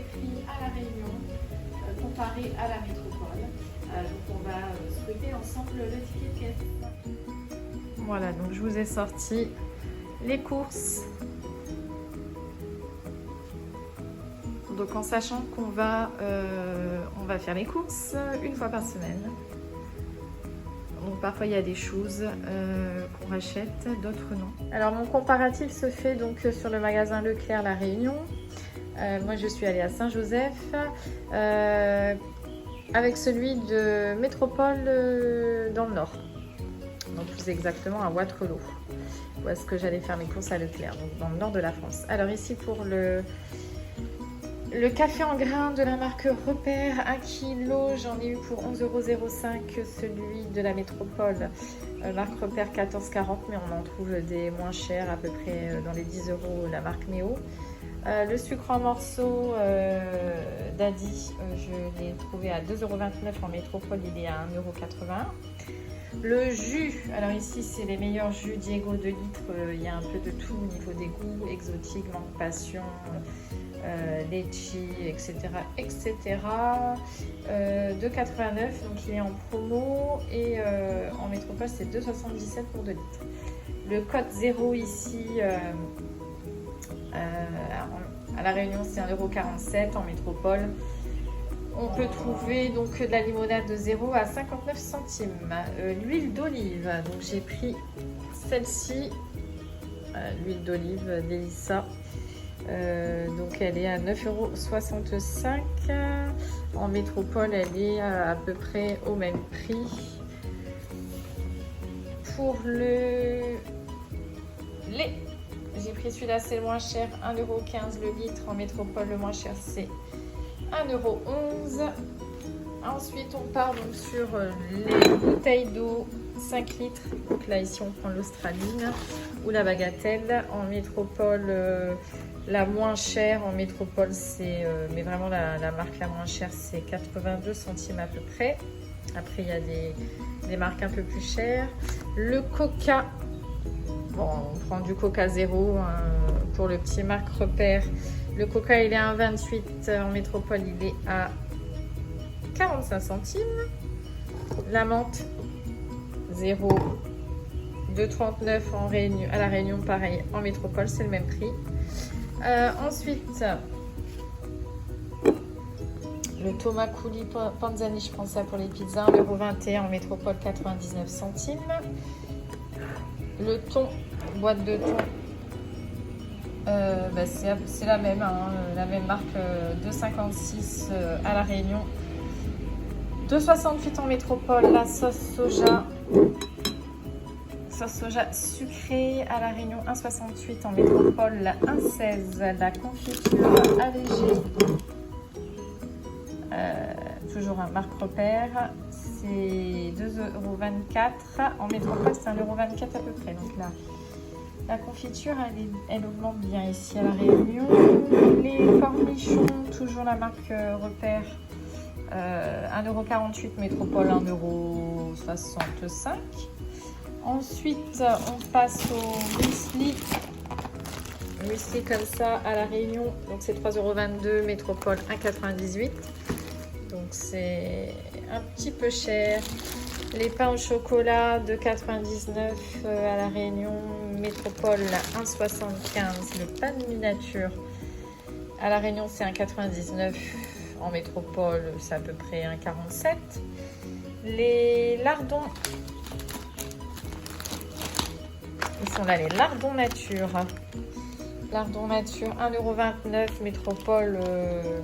les prix à La Réunion comparés à la métropole. Donc on va scruter ensemble le ticket de caisse. Voilà, donc je vous ai sorti les courses. Donc en sachant qu'on va, on va faire les courses une fois par semaine. Donc parfois il y a des choses qu'on rachète, d'autres non. Alors mon comparatif se fait donc sur le magasin Leclerc La Réunion. Moi je suis allée à Saint-Joseph avec celui de Métropole dans le Nord. Donc plus exactement à Waterloo. Où est-ce que j'allais faire mes courses à Leclerc, donc dans le Nord de la France. Alors ici pour le café en grains de la marque Repère, 1 kg, j'en ai eu pour 11,05 €, celui de la métropole, marque Repère 14,40 €, mais on en trouve des moins chers, à peu près dans les 10 €, la marque Méo. Le sucre en morceaux d'Adi, je l'ai trouvé à 2,29 € en métropole, il est à 1,81 €. Le jus, alors ici c'est les meilleurs jus Diego 2 litres, il y a un peu de tout au niveau des goûts, exotique, mangue passion, litchi, etc. etc. 2,89 €, donc il est en promo et en métropole c'est 2,77 € pour 2 litres. Le code 0 ici à La Réunion c'est 1,47 € en métropole. On peut trouver donc de la limonade de 0 à 59 centimes. L'huile d'olive, donc j'ai pris celle-ci, l'huile d'olive d'Elissa. Donc elle est à 9,65 €. En métropole, elle est à peu près au même prix. Pour le lait, j'ai pris celui-là, c'est le moins cher, 1,15 € le litre. En métropole, le moins cher, c'est 1,11 €. Ensuite, on part donc sur les bouteilles d'eau 5 litres. Donc là, ici, on prend l'Australine ou la Bagatelle. En métropole, la moins chère en métropole, c'est, mais vraiment la marque la moins chère, c'est 82 centimes à peu près. Après, il y a des marques un peu plus chères. Le Coca, bon, on prend du Coca 0 pour le petit marque Repère. Le Coca, il est à 1,28 €. En métropole, il est à 45 centimes. La menthe, 0. 2,39 € à La Réunion, pareil. En métropole, c'est le même prix. Ensuite, le Tomakuli Panzani, je prends ça pour les pizzas, 1,21 € en métropole, 99 centimes. Le thon, boîte de thon, c'est la même, la même marque, 2,56 € à La Réunion, 2,68 € en métropole. La sauce soja sucrée à La Réunion, 1,68 € en métropole, 1,16 € la confiture allégée, toujours un marque Repère, c'est 2,24 € en métropole, c'est 1,24 € à peu près. Donc là, la confiture, elle augmente bien ici à La Réunion. Les cornichons, toujours la marque Repère, 1,48 € métropole, 1,65 €. Ensuite, on passe au muesli. Muesli comme ça à La Réunion, donc c'est 3,22 €, métropole 1,98 €. Donc c'est un petit peu cher. Les pains au chocolat, 2,99 € à La Réunion, métropole 1,75 €. Le pain de miniature à La Réunion, c'est 1,99 €. En métropole, c'est à peu près 1,47 €. Les lardons, ils sont là, les lardons nature. Lardons nature, 1,29 € métropole,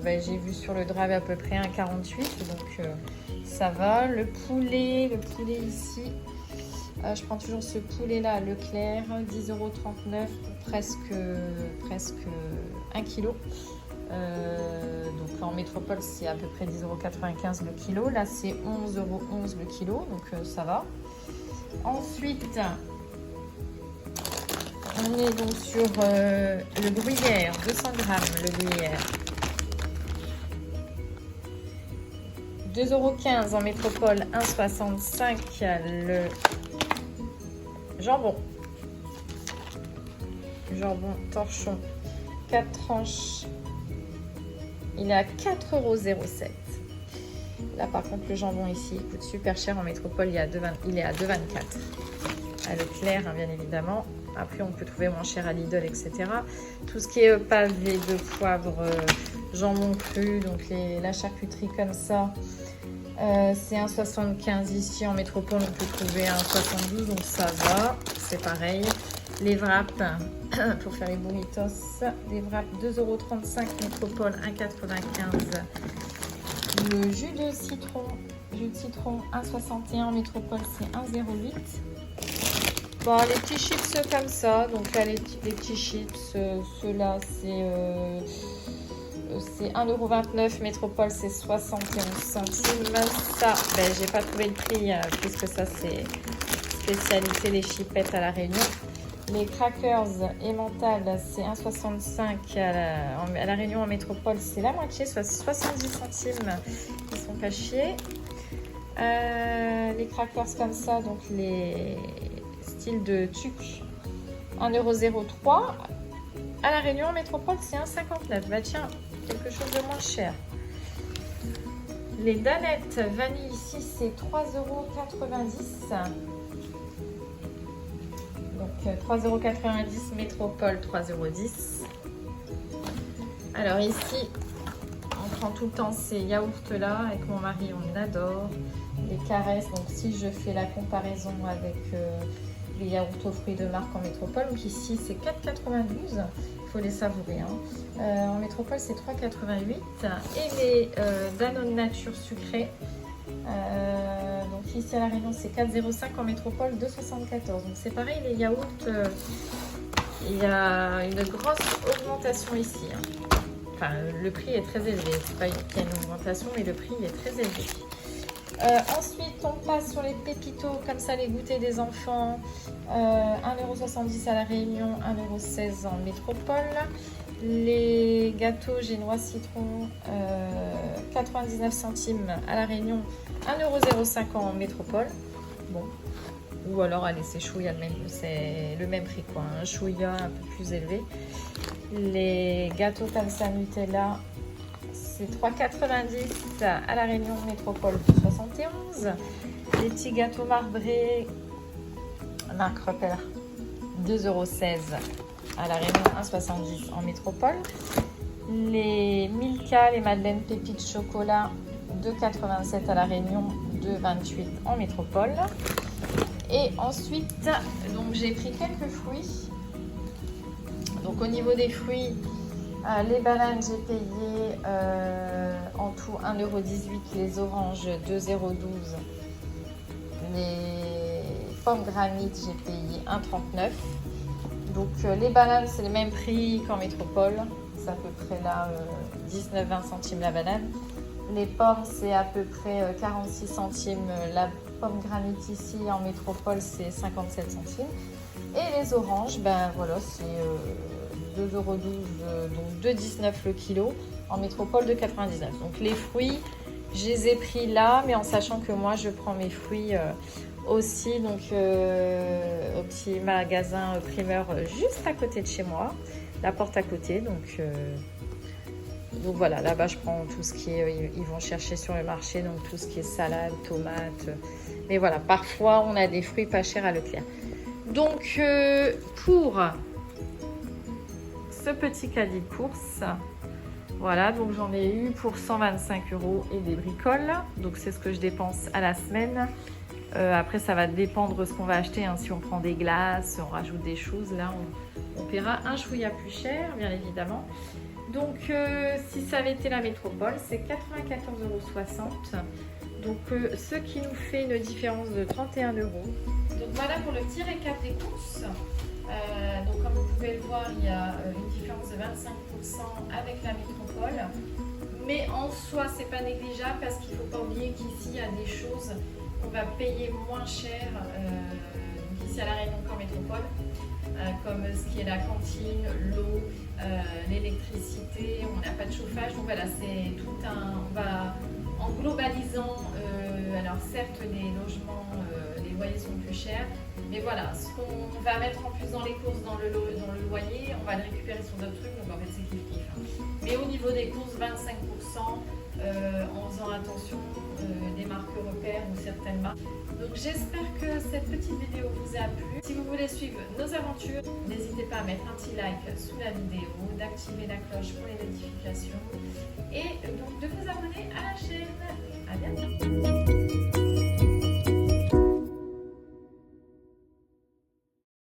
j'ai vu sur le drive à peu près 1,48 €, donc ça va. Le poulet ici, je prends toujours ce poulet là à Leclerc, 10,39 € pour presque 1 kg. Donc en métropole c'est à peu près 10,95 € le kilo. Là c'est 11,11 € le kilo, donc ça va. Ensuite, on est donc sur le gruyère, 200 grammes le gruyère. 2,15 € en métropole, 1,65 € le jambon. Jambon torchon, 4 tranches, il est à 4,07 €. Là par contre le jambon ici il coûte super cher en métropole, il est à 2,24 € à Leclerc hein, bien évidemment. Après on peut trouver moins cher à Lidl, etc. Tout ce qui est pavé de poivre, jambon cru, donc la charcuterie comme ça, c'est 1,75 € ici en métropole, on peut trouver 1,72 € donc ça va, c'est pareil. Les wraps pour faire les burritos, les wraps 2,35 € métropole, 1,95 €. Le jus de citron 1,61 € métropole, c'est 1,08 €. Bon, les petits chips comme ça, donc là les petits chips, ceux-là c'est 1,29 € métropole, c'est 71 centimes. Ça, ben, j'ai pas trouvé le prix puisque ça c'est spécialité les chipettes à la Réunion. Les crackers emmental, c'est 1,65 € à la Réunion en métropole, c'est la moitié, soit 70 centimes. Ils sont pas chiés. Les crackers comme ça, donc les styles de tuc, 1,03 €. À la Réunion en métropole, c'est 1,59 €. Bah tiens, quelque chose de moins cher. Les danettes vanille ici, c'est 3,90 €. Donc 3,90 € métropole, 3,10 €. Alors ici, on prend tout le temps ces yaourts là. Avec mon mari, on adore. Les caresses, donc si je fais la comparaison avec les yaourts aux fruits de marque en métropole, donc ici c'est 4,92 €. Il faut les savourer. Hein. En métropole, c'est 3,88 €. Et les Danone Nature sucrés. Donc ici à la Réunion c'est 4,05 € en métropole, 2,74 €. Donc c'est pareil, les yaourts, il y a une grosse augmentation ici. Hein. Enfin, le prix est très élevé. C'est pas qu'il y a une augmentation, mais le prix est très élevé. Ensuite, on passe sur les pépitos, comme ça, les goûters des enfants. 1,70 € à la Réunion, 1,16 € en métropole. Les gâteaux génois citron, 99 centimes à la Réunion, 1,05 € en métropole. Bon, ou alors allez, c'est chouïa, c'est le même prix quoi, un chouïa un peu plus élevé. Les gâteaux comme ça Nutella, c'est 3,90 € à la Réunion métropole, 71 €. Les petits gâteaux marbrés marque Repère, 2,16 € à la Réunion, 1,70 € en métropole. Les Milka, les madeleines pépites chocolat, 2,87 € à la Réunion, 2,28 € en métropole. Et ensuite, donc j'ai pris quelques fruits. Donc au niveau des fruits, les bananes j'ai payé en tout 1,18 €, les oranges 2,12 €. Les pommes granit j'ai payé 1,39 €. Donc les bananes c'est le même prix qu'en métropole, c'est à peu près là 19-20 centimes la banane. Les pommes c'est à peu près 46 centimes la pomme granit ici, en métropole c'est 57 centimes. Et les oranges, ben voilà, c'est 2,12 €, donc 2,19 € le kilo, en métropole de 99. Donc les fruits, je les ai pris là, mais en sachant que moi je prends mes fruits aussi donc au petit magasin primeur juste à côté de chez moi, la porte à côté. Donc voilà, là-bas je prends tout ce qui est, ils vont chercher sur le marché, donc tout ce qui est salade, tomates. Mais voilà, parfois on a des fruits pas chers à Leclerc. Donc pour ce petit caddie de course, voilà, donc j'en ai eu pour 125 € et des bricoles. Donc c'est ce que je dépense à la semaine. Après ça va dépendre de ce qu'on va acheter, hein. Si on prend des glaces, on rajoute des choses, là on paiera un chouïa plus cher bien évidemment. Donc si ça avait été la métropole, c'est 94,60 €. Donc ce qui nous fait une différence de 31 €. Donc voilà pour le petit récap des courses. Donc comme vous pouvez le voir, il y a une différence de 25% avec la métropole. Mais en soi, c'est pas négligeable parce qu'il ne faut pas oublier qu'ici, il y a des choses qu'on va payer moins cher ici à la Réunion qu'en métropole. Comme ce qui est la cantine, l'eau, l'électricité, on n'a pas de chauffage. Donc voilà, c'est tout un... On va en globalisant, alors certes les logements loyers sont plus chers. Mais voilà, ce qu'on va mettre en plus dans les courses, dans le loyer, on va le récupérer sur d'autres trucs, donc en fait c'est kiff-kiff. Mais au niveau des courses, 25% en faisant attention des marques repères ou certaines marques. Donc j'espère que cette petite vidéo vous a plu. Si vous voulez suivre nos aventures, n'hésitez pas à mettre un petit like sous la vidéo, d'activer la cloche pour les notifications et donc de vous abonner à la chaîne. À bientôt.